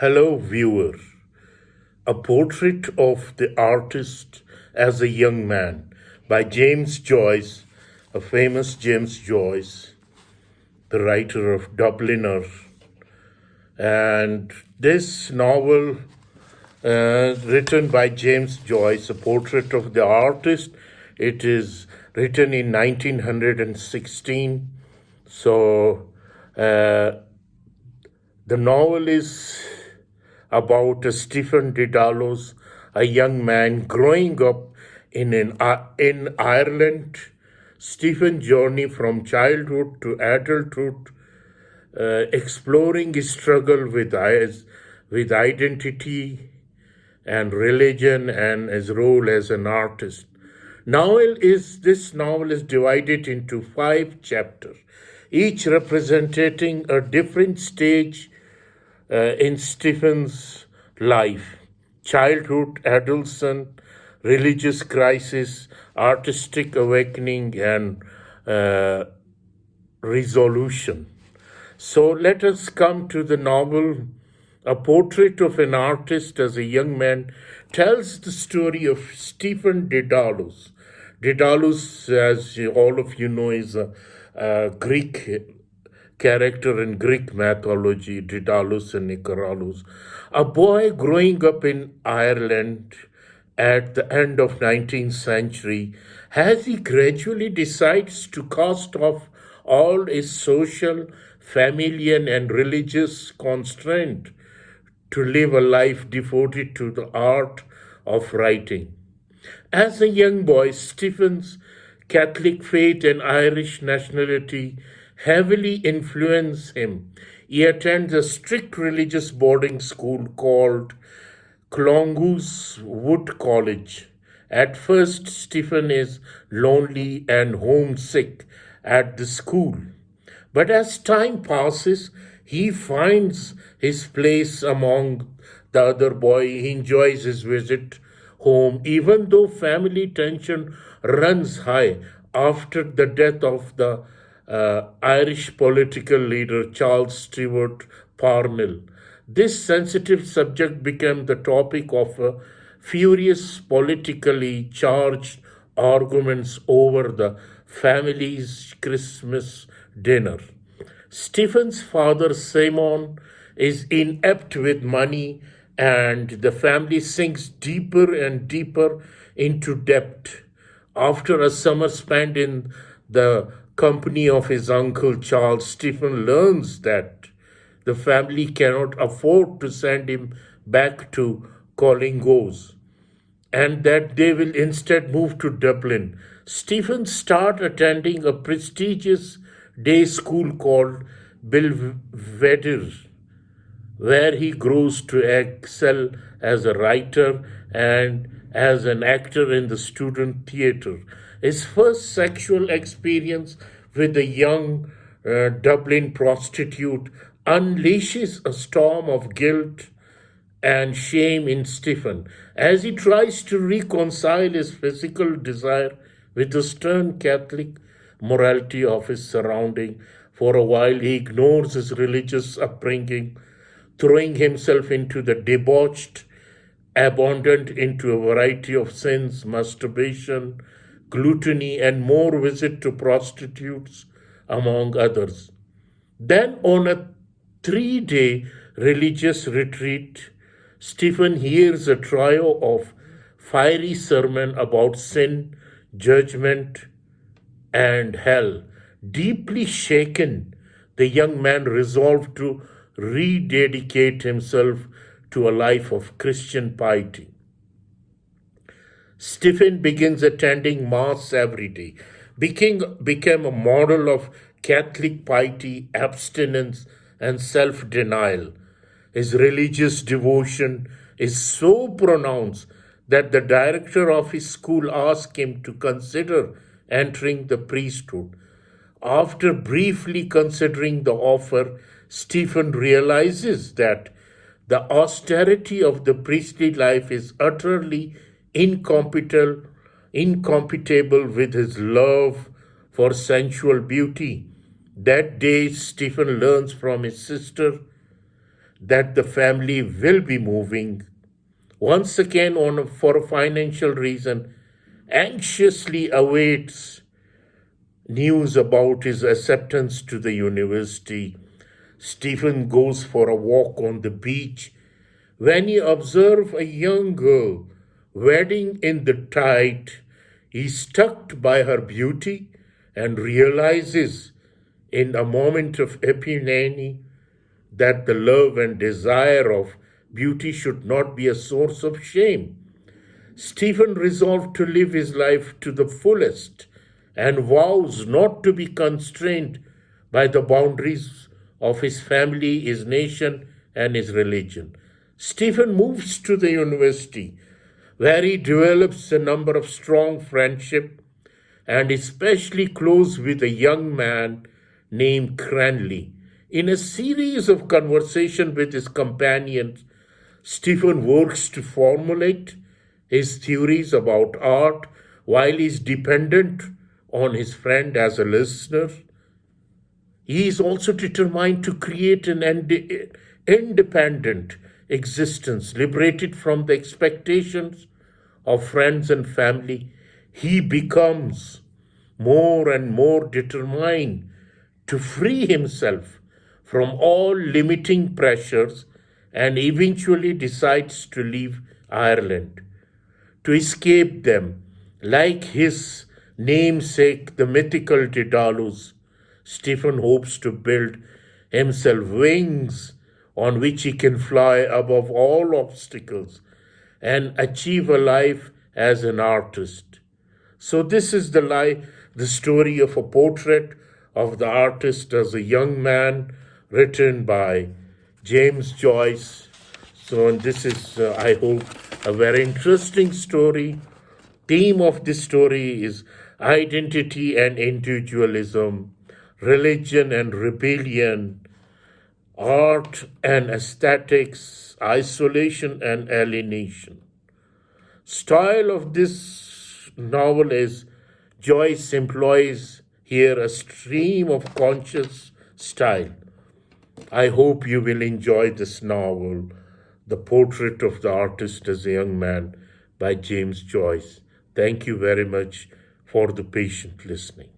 Hello, viewer. A Portrait of the Artist as a Young Man by James Joyce, a famous James Joyce, the writer of Dubliner. And this novel, written by James Joyce, A Portrait of the Artist, it is written in 1916. So, uh, the novel is about Stephen Dedalus, a young man growing up in Ireland. Stephen's journey from childhood to adulthood, exploring his struggle with identity and religion and his role as an artist. This novel is divided into 5 chapters, each representing a different stage in Stephen's life: childhood, adolescence, religious crisis, artistic awakening, and uh, resolution. So let us come to the novel. A Portrait of an Artist as a Young Man tells the story of Stephen Dedalus. Dedalus, as all of you know, is a Greek character in Greek mythology, Dedalus and Nicaralus, a boy growing up in Ireland at the end of 19th century, as he gradually decides to cast off all his social, familial, and religious constraint to live a life devoted to the art of writing. As a young boy, Stephen's Catholic faith and Irish nationality heavily influence him. He attends a strict religious boarding school called Clongowes Wood College. At first, Stephen is lonely and homesick at the school. But as time passes, he finds his place among the other boys. He enjoys his visit home, even though family tension runs high after the death of the Irish political leader Charles Stewart Parnell. This sensitive subject became the topic of a furious politically charged arguments over the family's Christmas dinner. Stephen's father, Simon, is inept with money, and the family sinks deeper and deeper into debt. After a summer spent in the company of his uncle Charles, Stephen learns that the family cannot afford to send him back to Collingwood and that they will instead move to Dublin. Stephen starts attending a prestigious day school called Belvedere, where he grows to excel as a writer and as an actor in the student theatre. His first sexual experience with a young Dublin prostitute unleashes a storm of guilt and shame in Stephen as he tries to reconcile his physical desire with the stern Catholic morality of his surrounding. For a while, he ignores his religious upbringing, throwing himself into the debauched, abandoned into a variety of sins, masturbation, gluttony, and more visit to prostitutes, among others. Then, on a 3 day religious retreat, Stephen hears a trio of fiery sermon about sin, judgment, and hell. Deeply shaken, the young man resolved to rededicate himself to a life of Christian piety. Stephen begins attending Mass every day, became a model of Catholic piety, abstinence, and self denial. His religious devotion is so pronounced that the director of his school asked him to consider entering the priesthood. After briefly considering the offer, Stephen realizes that the austerity of the priestly life is utterly incompatible, incompatible with his love for sensual beauty. That day, Stephen learns from his sister that the family will be moving once again for a financial reason, anxiously awaits news about his acceptance to the university. Stephen goes for a walk on the beach when he observes a young girl wading in the tide. He's struck by her beauty and realizes in a moment of epiphany that the love and desire of beauty should not be a source of shame. Stephen resolved to live his life to the fullest and vows not to be constrained by the boundaries of his family, his nation, and his religion. Stephen moves to the university where he develops a number of strong friendships and especially close with a young man named Cranley. In a series of conversations with his companions, Stephen works to formulate his theories about art while he is dependent on his friend as a listener. He is also determined to create an independent existence, liberated from the expectations of friends and family. He becomes more and more determined to free himself from all limiting pressures and eventually decides to leave Ireland. To escape them, like his namesake, the mythical Daedalus, Stephen hopes to build himself wings on which he can fly above all obstacles and achieve a life as an artist. So this is the story of a portrait of the artist as a young man, written by James Joyce. So and this is, I hope, a very interesting story. Theme of this story is identity and individualism, religion and rebellion, art and aesthetics, isolation and alienation. Style of this novel is Joyce employs here a stream of conscious style. I hope you will enjoy this novel, The Portrait of the Artist as a Young Man by James Joyce. Thank you very much for the patient listening.